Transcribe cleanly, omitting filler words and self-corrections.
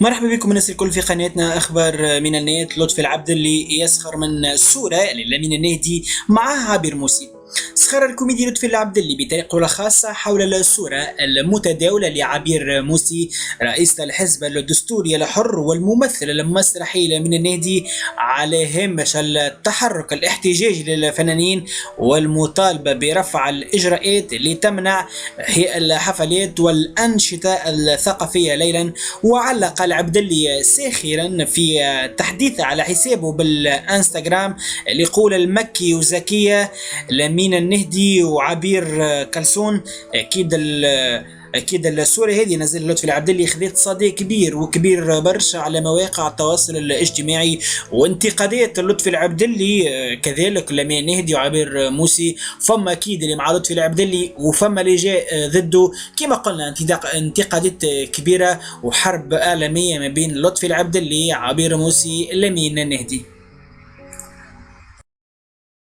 مرحبا بكم الناس الكل في قناتنا اخبار من النت. لطفي العبد اللي يسخر من الصوره لامين النهدي معها عبير موسي. سخر الكوميدي لطفي العبد اللي بطريقة خاصة حول الصورة المتداولة لعبير موسي رئيس الحزب الدستوري الحر والممثل المسرحي لامين النهدي على هامش التحرك الاحتجاجي للفنانين والمطالبة برفع الإجراءات لتمنع الحفلات والأنشطة الثقافية ليلا. وعلق العبدلي ساخرا في تحديث على حسابه بالانستغرام اللي يقول المكي وزكية لمين النهدي وعبير كلسون. اكيد الصوره هذه نزل لطفي العبدلي خذت صدى كبير وكبير برشا على مواقع التواصل الاجتماعي، وانتقادات لطفي العبدلي كذلك لمين النهدي وعبير موسي. فما اكيد اللي مع لطفي العبدلي وفما اللي جاء ضده، كما قلنا انتقادات كبيره وحرب اعلاميه ما بين لطفي العبدلي عبير موسي لمين النهدي.